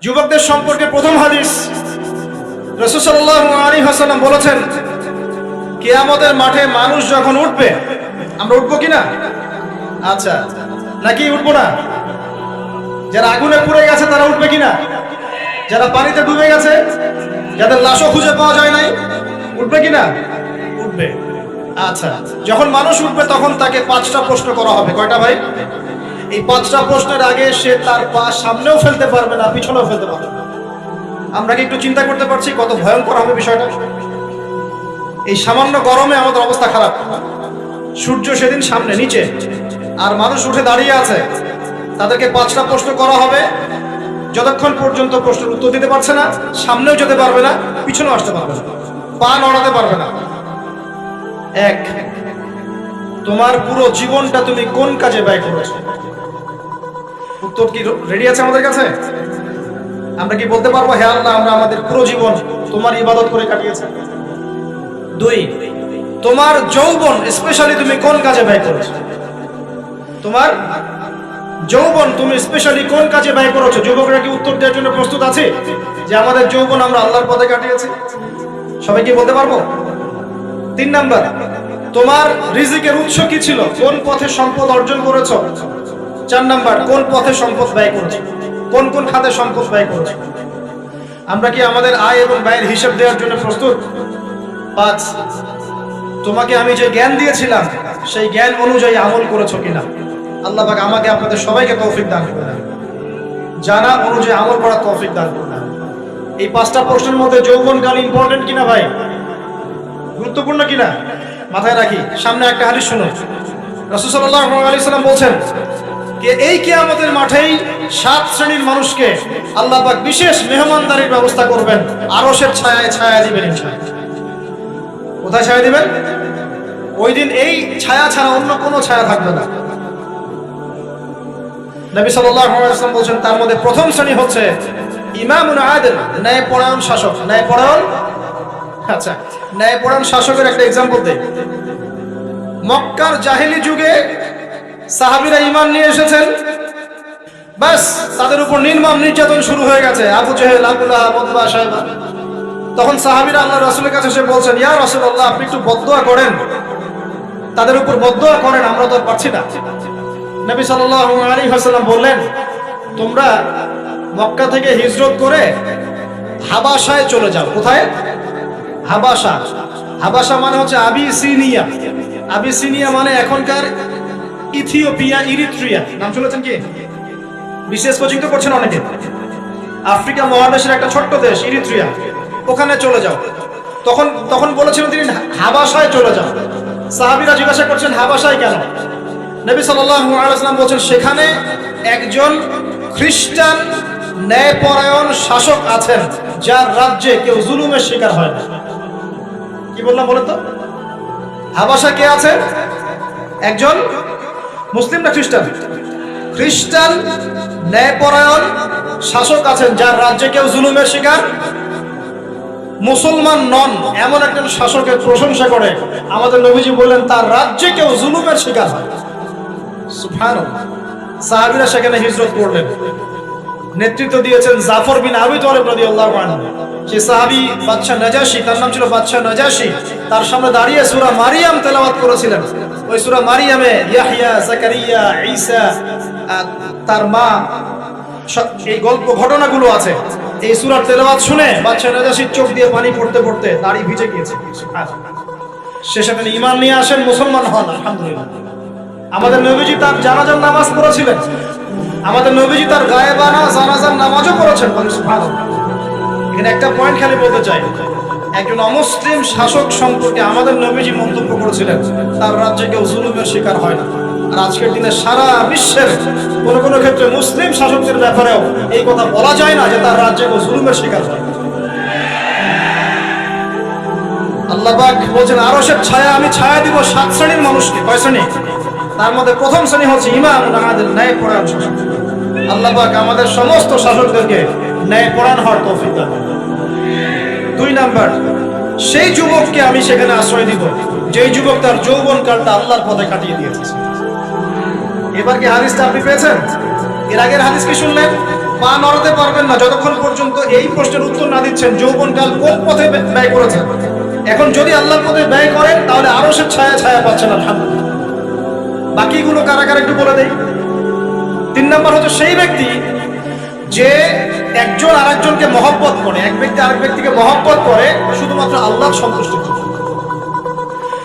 যুবকদের সম্পর্কে প্রথম হাদিস, রাসূল সাল্লাল্লাহু আলাইহি ওয়াসাল্লাম বলেছেন, কিয়ামতের মাঠে মানুষ যখন উঠবে, আমরা উঠবো কিনা? আচ্ছা, নাকি উঠবো না? যারা আগুনে পুড়ে গেছে তারা উঠবে কিনা? যারা পানিতে ডুবে গেছে, যাদের লাশও খুঁজে পাওয়া যায় নাই, উঠবে কিনা? উঠবে। আচ্ছা, যখন মানুষ উঠবে তখন তাকে 5টা প্রশ্ন করা হবে। কয়টা ভাই? এই 5টা প্রশ্নের আগে সে তার পা সামনেও ফেলতে পারবে না, পিছনেও ফেলতে পারবে না। আমরা কি একটু চিন্তা করতে পারছি কত ভয়ঙ্কর হবে বিষয়টা? এই সামান্য গরমে আমাদের অবস্থা খারাপ। সূর্য সেদিন সামনে, নিচে, আর মানুষ উঠে দাঁড়িয়ে আছে। তাদেরকে 5টা প্রশ্ন করা হবে। যতক্ষণ পর্যন্ত প্রশ্নের উত্তর দিতে পারছে না, সামনেও যেতে পারবে না, পিছনেও আসতে পারবে না, পা নড়াতে পারবে না। 1, তোমার পুরো জীবনটা তুমি কোন কাজে ব্যয় করেছো? উত্তর কি রেডি আছে আমাদের কাছে? আমরা কি বলতে পারবো, হে আল্লাহ, আমরা আমাদের পুরো জীবন তোমার ইবাদত করে কাটিয়েছি? 2, তোমার যৌবন স্পেশালি তুমি কোন কাজে ব্যয় করেছো? তোমার যৌবন তুমি স্পেশালি কোন কাজে ব্যয় করেছো? যুবকরা কি উত্তর দেওয়ার জন্য প্রস্তুত আছে যে আমাদের যৌবন আমরা আল্লাহর পথে কাটিয়েছি? সবাই কি বলতে পারবো? 3 নাম্বার, তোমার রিজিকের উৎস কি ছিল? কোন পথে সম্পদ অর্জন করেছো? 4 নাম্বার, কোন পথে সম্পদ ব্যয় করেছো? কোন কোন খাতে সম্পদ ব্যয় করেছো? আমরা কি আমাদের আয় এবং ব্যয়ের হিসাব দেওয়ার জন্য প্রস্তুত? 5, তোমাকে আমি যে জ্ঞান দিয়েছিলাম সেই জ্ঞান অনুযায়ী আমল করেছো কিনা? আল্লাহ পাক আমাকে আপনাদের সবাইকে তৌফিক দান করুন, জানা অনুযায়ী আমল করার তৌফিক দান করুন। এই 5টা প্রশ্নের মধ্যে যৌবনকাল ইম্পর্টেন্ট কিনা ভাই? গুরুত্বপূর্ণ কিনা? মাথায় রাখি। সামনে একটা হাদিস শুনুন। রাসূল সাল্লাল্লাহু আলাইহি সাল্লাম বলছেন যে এই কিয়ামতের মাঠেই 7 শ্রেণীর মানুষকে আল্লাহ পাক বিশেষ মেহমানদারির ব্যবস্থা করবেন, আরশের ছায়ায় ছায়া দিবেন ইনশাআল্লাহ। কোথায় ছায়া দিবেন? ওই দিন এই ছায়া ছাড়া অন্য কোনো ছায়া থাকবে না। নবী সাল্লাল্লাহু আলাইহি ওয়াসাল্লাম বলেন, তার মধ্যে প্রথম শ্রেণী হচ্ছে ইমামুন আদিল, ন্যায়পরায়ণ শাসক। ন্যায়পরায়ণ, আচ্ছা, ন্যায়পরায়ণ শাসকের একটা এক্সাম্পল দেই। মক্কার জাহেলি যুগে সাহাবীরা ঈমান নিয়ে এসেছেন, বাস তাদের উপর নির্মম নির্যাতন শুরু হয়ে গেছে। Abu Jahl, Abu Lahab, Utba, Shaiba. তখন সাহাবীরা আল্লাহর রাসূলের কাছে এসে বলছেন, ইয়া রাসূলুল্লাহ, আপনি একটু বদদুয়া করেন, তাদের উপর বদদুয়া করেন, আমরা তো আর পারছি না। নবী সাল্লাল্লাহু আলাইহি ওয়াসাল্লাম বললেন, তোমরা মক্কা থেকে হিজরত করে হাবাসায় চলে যাও। কোথায়? হাবাসা। হাবাসা মানে হচ্ছে আবিসিনিয়া। আবিসিনিয়া মানে এখনকার ইথিওপিয়া, ইরিত্রিয়া। নাম শুনেছেন কি? বিশেষ কোচিং তো করছেন অনেকে। আফ্রিকা মহাদেশের একটা ছোট্ট দেশ ইরিত্রিয়া, ওখানে চলে যাও। তখন বলেছিলেন তিনি হাবাসায় চলে যাও। সাহাবীরা জিজ্ঞাসা করছেন, হাবাসায় কেন? নবী সাল্লাল্লাহু আলাইহি ওয়াসাল্লাম বলেছেন, সেখানে একজন খ্রিস্টান ন্যায়পরায়ণ শাসক আছেন, যার রাজ্যে কেউ জুলুমের শিকার হয় না। কি বললাম বলেন তো? হাবাসা কে আছেন? একজন মুসলিম না খ্রিস্টান? খ্রিস্টান ন্যায়পরায়ণ শাসক আছেন, যার রাজ্যে কেউ জুলুমের শিকার, মুসলমান নন এমন একজন শাসকের প্রশংসা করে আমাদের নবীজি বললেন, তার রাজ্যে কেউ জুলুমের শিকার হয়। সুবহানাল্লাহ। সাহাবীরা সেখানে হিজরত করলেন। নেতৃত্ব দিয়েছেন জাফর বিন আবি তালিব রাদিয়াল্লাহু আনহু। সেই সাহাবী বাদশা নাজাশী, তার নাম ছিল বাদশা নাজাশী, তার সামনে দাঁড়িয়ে সূরা মারিয়াম তেলাওয়াত করেছিলেন। ওই সূরা মারিয়ামে ইয়াহইয়া, যাকারিয়া, ঈসা, তার মা, এই গল্প ঘটনাগুলো আছে। এই সূরার তেলাওয়াত শুনে বাদশা নাজাশীর চোখ দিয়ে পানি পড়তে পড়তে দাড়ি ভিজে গিয়েছে। সে সেখানে ঈমান নিয়ে আসেন, মুসলমান হন, আলহামদুলিল্লাহ। আমাদের নবীজি তার জানাজার নামাজ পড়েছিলেন। আমাদের নবীজি তার গায়েবানা জানাজার নামাজও পড়েছেন। সুবহানাল্লাহ। এখানে একটা পয়েন্ট খালি বলতে চাই, একজন অমুসলিম শাসক সম্পর্কে আমাদের নবীজি মন্তব্য করেছিলেন, তার রাজ্যে কেউ জুলুমের শিকার হয় না। আর আজকের দিনে সারা বিশ্বের কোন কোন ক্ষেত্রে মুসলিম শাসকদের ব্যাপারেও এই কথা বলা যায় না যে তার রাজ্যে কেউ জুলুমের শিকার হয়। আল্লাহ পাক বলেন, আরশের ছায়া আমি ছায়া দিব 7 শ্রেণীর মানুষকে। কয় শ্রেণী? তার মধ্যে প্রথম শ্রেণী হচ্ছে ইমামুন আদিল, ন্যায়পরায়ণ শাসক। আল্লাহ পাক আমাদের সমস্ত শাসকদেরকে ন্যায়পরায়ণ হওয়ার তৌফিক দান করুন। 2 নাম্বার, সেই যুবককে আমি সেখানে আশ্রয় দিব যেই যুবক তার যৌবনকালটা আল্লাহর পথে কাটিয়ে দিয়েছে। এবার কি হাদিসটা আপনি পেয়েছেন? এর আগের হাদিস কি শুনলেন? পা নড়াতে পারবেন না যতক্ষণ পর্যন্ত এই প্রশ্নের উত্তর না দিচ্ছেন যৌবনকাল কোন পথে ব্যয় করেছেন। এখন যদি আল্লাহর পথে ব্যয় করেন তাহলে আরো সে ছায়া ছায়া পাচ্ছেন আলহামদুলিল্লাহ। বাকিগুলো কারা কারা একটু বলে দেই। 3 নম্বর হচ্ছে সেই ব্যক্তি যে একজন আরেকজনকে মহব্বত করে, এক ব্যক্তি আরেক ব্যক্তিকে মহব্বত করে শুধুমাত্র আল্লাহর সন্তুষ্টির জন্য।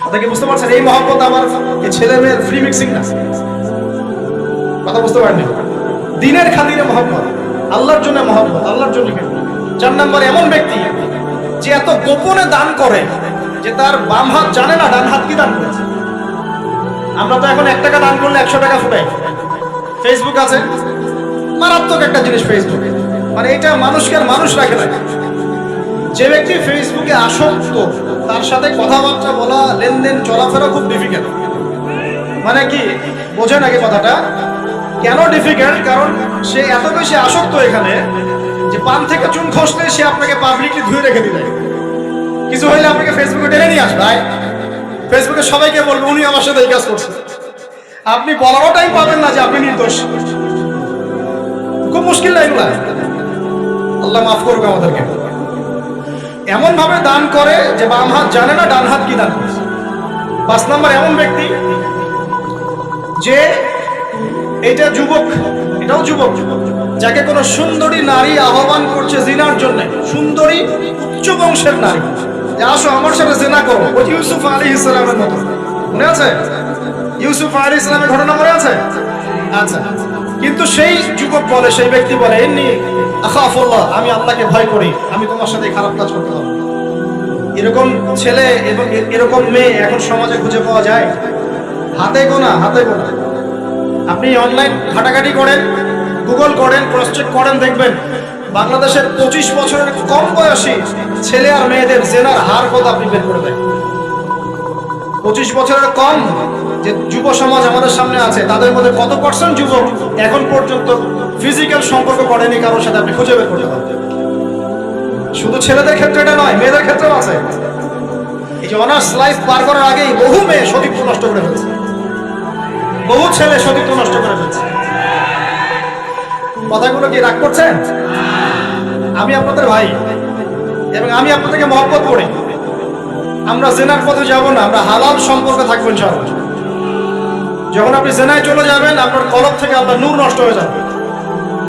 আপনাকে বুঝতে পারছেন? এই মহব্বত আমার এই ছেলে মেয়ের ফ্রি মিক্সিং না, কথা বুঝতে পারেননি? দিনের খাতিরে মহব্বত, আল্লাহর জন্য মহব্বত, আল্লাহর জন্য। 4 নম্বর এমন ব্যক্তি যে এত গোপনে দান করে যে তার বাম হাত জানে না ডান হাত কি দান করেছে। আমরা তো এখন 1 টাকা দান করলে 100 টাকা ফুটাই। ফেসবুক আছে, মারাত্মক একটা জিনিস ফেসবুক, মানে এটা মানুষকে আর মানুষ রাখে না। যে ব্যক্তি ফেসবুকে আসক্ত তার সাথে কথাবার্তা বলা, লেনদেন, চলাফেরা খুব ডিফিকাল্ট। মানে কি বোঝেন আগে কথাটা? কেন ডিফিকাল্ট? কারণ সে এত বেশি আসক্ত এখানে যে পান থেকে চুন খসলে সে আপনাকে পাবলিকলি ধুয়ে রেখে দিবে। কিছু হইলে আপনাকে ফেসবুকে টেনে নিয়ে আসবে, ফেসবুকে সবাইকে বলবে উনি আমার সাথে এই কাজ করছে। আপনি বলারও টাইম পাবেন না যে আপনি নির্দোষ। খুব মুশকিল না এগুলা? আল্লাহ মাফ করুক আমাদেরকে। এমন ভাবে দান করে যে বাম হাত জানে না ডান হাত কি দান করছে। 5 নম্বর এমন ব্যক্তি যে এটা যুবক, এটাও যুবক, যাকে কোনো সুন্দরী নারী আহ্বান করছে জিনার জন্য, সুন্দরী উচ্চ বংশের নারী, যে আসো আমার সাথে জিনা করো। ওই ইউসুফ আলাইহিস সালামের মতো, মনে আছে? ইউসুফ আলাইহিস সালামের ঘটনা মনে আছে? আচ্ছা, কিন্তু সেই যুবক বলে, সেই ব্যক্তি বলে ইন্নী আখাফুল্লাহ, আমি আল্লাহকে ভয় করি, আমি তোমার সাথে খারাপ কাজ করতে পারবো। এরকম ছেলে এবং এরকম মেয়ে এখন সমাজে খুঁজে পাওয়া যায়? হাতে গোনা, হাতে গোনা। আপনি অনলাইন ঘাটাঘাটি করেন, গুগল করেন, ক্রস চেক করেন, দেখবেন বাংলাদেশের 25 বছরের কম বয়সী ছেলে আর মেয়েদের জেনার হার কত আপনি বের করে দেন। 25 বছরের কম যে যুব সমাজ আমাদের সামনে আছে তাদের মধ্যে কত % যুবক এখন পর্যন্ত ফিজিক্যাল সম্পর্ক করেনি কারোর সাথে, আপনি খুঁজে বের করতে পারবেন। শুধু ছেলেদের ক্ষেত্রে এটা নয়, মেয়েদের ক্ষেত্রেও আছে। এই যে অনার্স লাইফ পার করার আগেই বহু মেয়ে সতীত্ব নষ্ট করে ফেলছে, বহু ছেলে সতীত্ব নষ্ট করে ফেলছে। কথাগুলো কি রাগ করছেন? আমি আপনাদের ভাই এবং আমি আপনাদেরকে মহব্বত করি। আমরা জেনার পথে যাব না, আমরা হালাল সম্পর্কে থাকবো ইনশাআল্লাহ। যখন আপনি জেনায় চলে যাবেন আপনার কলব থেকে আপনার নূর নষ্ট হয়ে যাবে।